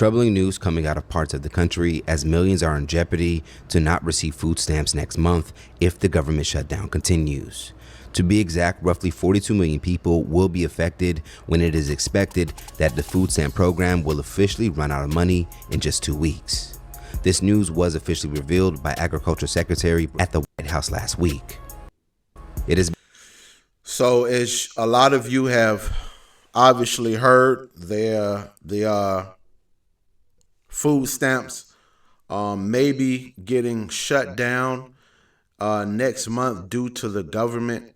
Troubling news coming out of parts of the country as millions are in jeopardy to not receive food stamps next month if the government shutdown continues. To be exact, roughly 42 million people will be affected when it is expected that the food stamp program will officially run out of money in just 2 weeks. This news was officially revealed by Agriculture Secretary at the White House last week. It is So as a lot of you have obviously heard, the food stamps may be getting shut down next month due to the government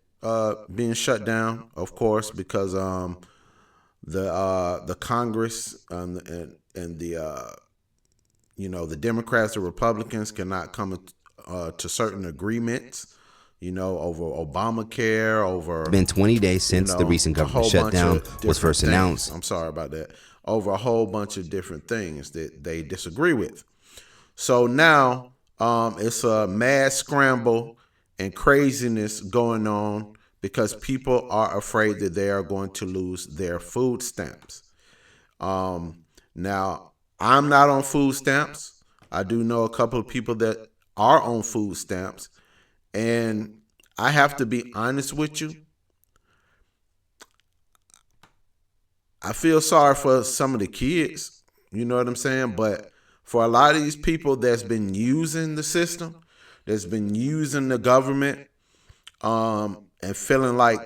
being shut down, of course, because the Congress and the the Democrats or Republicans cannot come to certain agreements, over Obamacare, over... It's been 20 days since the recent government shutdown was first announced. I'm sorry about that. Over a whole bunch of different things that they disagree with. So now it's a mad scramble and craziness going on because people are afraid that they are going to lose their food stamps. Now, I'm not on food stamps. I do know a couple of people that are on food stamps. And I have to be honest with you. I feel sorry for some of the kids, you know what I'm saying? But for a lot of these people that's been using the system, that's been using the government, and feeling like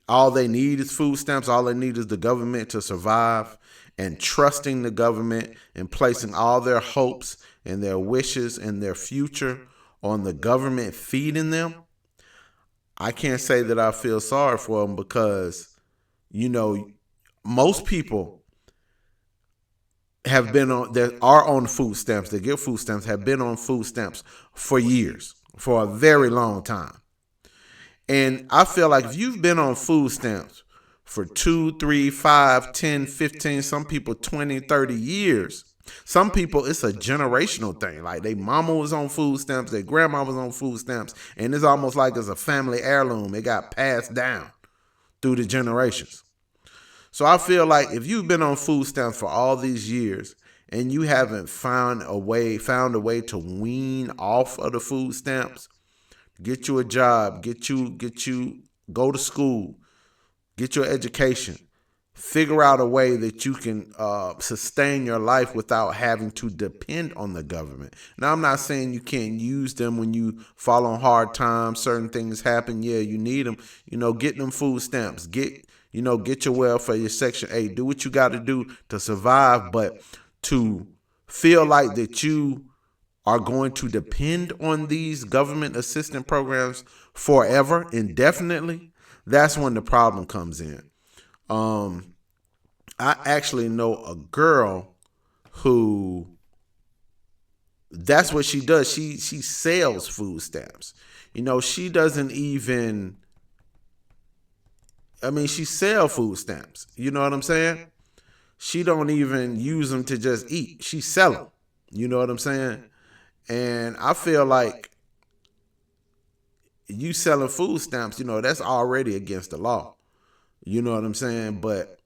all they need is food stamps, all they need is the government to survive, and trusting the government and placing all their hopes and their wishes and their future on the government feeding them, I can't say that I feel sorry for them because, most people that are on food stamps, that get food stamps, have been on food stamps for years, for a very long time. And I feel like if you've been on food stamps for 2, 3, 5, 10, 15, some people 20, 30 years, some people, it's a generational thing. Like their mama was on food stamps, their grandma was on food stamps, and it's almost like it's a family heirloom. It got passed down through the generations. So I feel like if you've been on food stamps for all these years and you haven't found a way to wean off of the food stamps, get you a job, go to school, get your education, figure out a way that you can sustain your life without having to depend on the government. Now, I'm not saying you can't use them when you fall on hard times, certain things happen. Yeah, you need them. Get them food stamps. Get your welfare, your Section 8. Do what you got to do to survive, but to feel like that you are going to depend on these government assistance programs forever, indefinitely, that's when the problem comes in. I actually know a girl who, that's what she does. She sells food stamps. She doesn't even, she sells food stamps. You know what I'm saying? She don't even use them to just eat. She sell them. You know what I'm saying? And I feel like you selling food stamps, that's already against the law. You know what I'm saying? But,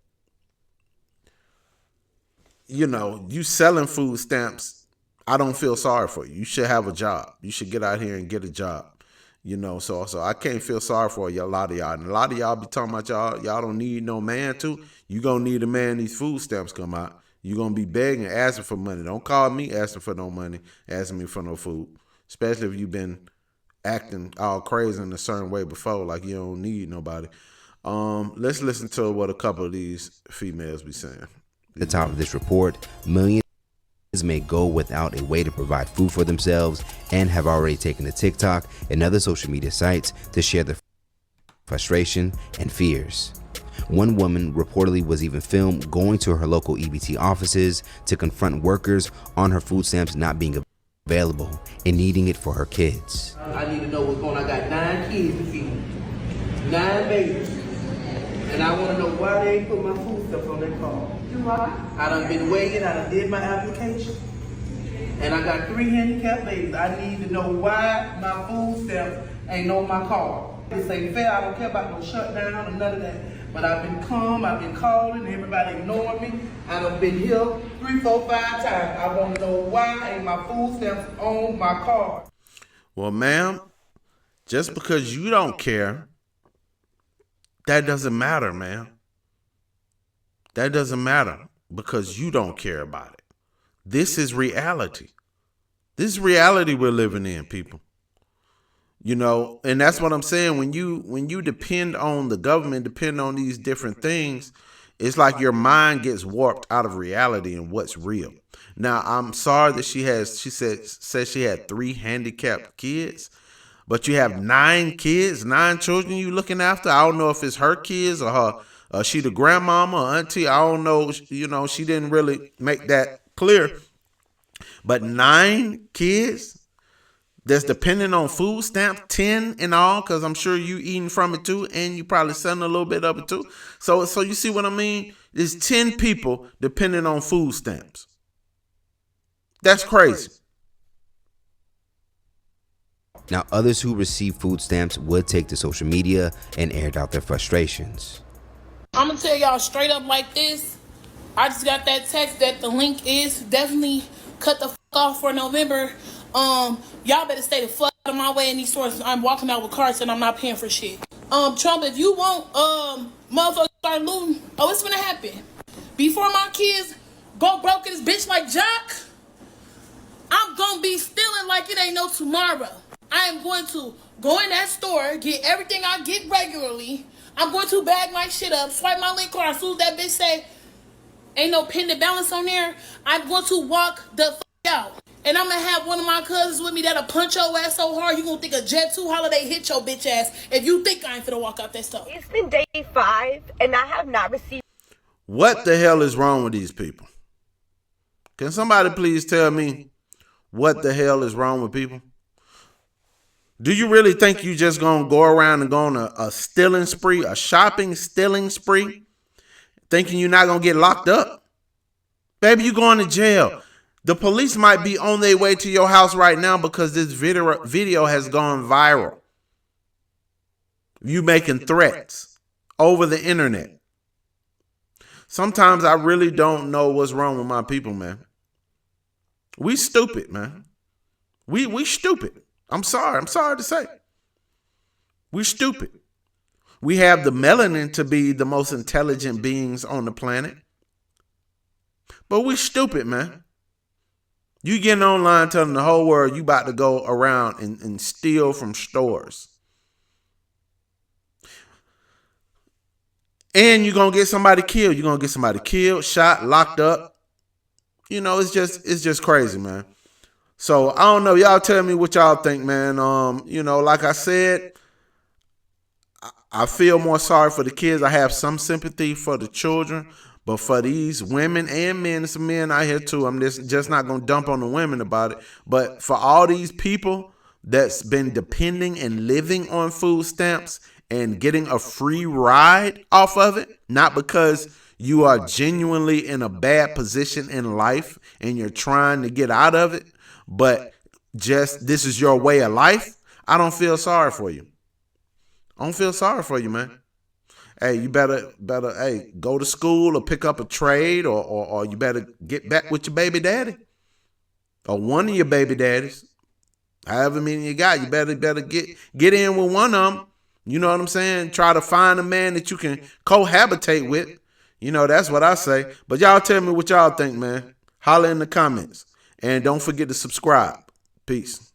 you selling food stamps, I don't feel sorry for you. You should have a job. You should get out here and get a job. So I can't feel sorry for a lot of y'all. And a lot of y'all be talking about y'all don't need no man too. You gonna need a man these food stamps come out. You gonna be begging, asking for money. Don't call me asking for no money, asking me for no food. Especially if you've been acting all crazy in a certain way before, like you don't need nobody. Let's listen to what a couple of these females be saying. At the top of this report, millions may go without a way to provide food for themselves and have already taken to TikTok and other social media sites to share their frustration and fears. One woman reportedly was even filmed going to her local EBT offices to confront workers on her food stamps not being available and needing it for her kids. I need to know what's going on. I got 9 kids to feed, 9 babies. And I want to know why they ain't put my food stuff on their card. I done been waiting, I done did my application. And I got 3 handicapped babies. I need to know why my food stamps ain't on my card. This ain't fair. I don't care about no shutdown or none of that. But I've been calm, I've been calling, everybody ignoring me. I done been here 3, 4, 5 times. I want to know why ain't my food stamps on my card. Well, ma'am, just because you don't care, that doesn't matter, ma'am. That doesn't matter because you don't care about it. This is reality. This is reality we're living in, people. You know, and that's what I'm saying. When you depend on the government, depend on these different things, it's like your mind gets warped out of reality and what's real. Now, I'm sorry that she said she had 3 handicapped kids, but you have 9 kids, 9 children you looking after. I don't know if it's her kids or her. She the grandmama or auntie. I don't know. You know, she didn't really make that clear. But 9 kids that's depending on food stamps, 10 in all, because I'm sure you eating from it too, and you probably selling a little bit of it too. So you see what I mean? There's 10 people depending on food stamps. That's crazy. Now, others who receive food stamps would take to social media and aired out their frustrations. I'm gonna tell y'all straight up like this. I just got that text that the link is definitely cut the off for November. Y'all better stay the fuck out of my way in these stores. I'm walking out with carts and I'm not paying for shit. Trump, if you want motherfuckers start looting, it's gonna happen. Before my kids go broke in this bitch like Jock, I'm gonna be stealing like it ain't no tomorrow. I am going to go in that store, get everything I get regularly. I'm going to bag my shit up, swipe my link card. As soon as that bitch say ain't no pending balance on there, I'm going to walk the fuck out. And I'm going to have one of my cousins with me that'll punch your ass so hard, you going to think a Jet 2 holiday hit your bitch ass if you think I ain't finna walk out that store. It's been day 5, and I have not received... What the hell is wrong with these people? Can somebody please tell me what the hell is wrong with people? Do you really think you just going to go around and go on a stealing spree, a shopping stealing spree, thinking you're not going to get locked up? Baby, you going to jail. The police might be on their way to your house right now because this video has gone viral. You making threats over the internet. Sometimes I really don't know what's wrong with my people, man. We stupid, man. We stupid. I'm sorry to say. We stupid. We have the melanin to be the most intelligent beings on the planet. But we stupid, man. You getting online telling the whole world you about to go around and steal from stores. And you're going to get somebody killed. You're going to get somebody killed, shot, locked up. You know, it's just crazy, man. So, I don't know. Y'all tell me what y'all think, man. You know, like I said, I feel more sorry for the kids. I have some sympathy for the children. But for these women and men, some men out here too, I'm just not going to dump on the women about it. But for all these people that's been depending and living on food stamps and getting a free ride off of it, not because you are genuinely in a bad position in life and you're trying to get out of it, but just this is your way of life, I don't feel sorry for you. I don't feel sorry for you, man. Hey, you better go to school or pick up a trade or you better get back with your baby daddy or one of your baby daddies. However many you got, you better get in with one of them. You know what I'm saying? Try to find a man that you can cohabitate with. You know, that's what I say. But y'all tell me what y'all think, man. Holler in the comments. And don't forget to subscribe. Peace.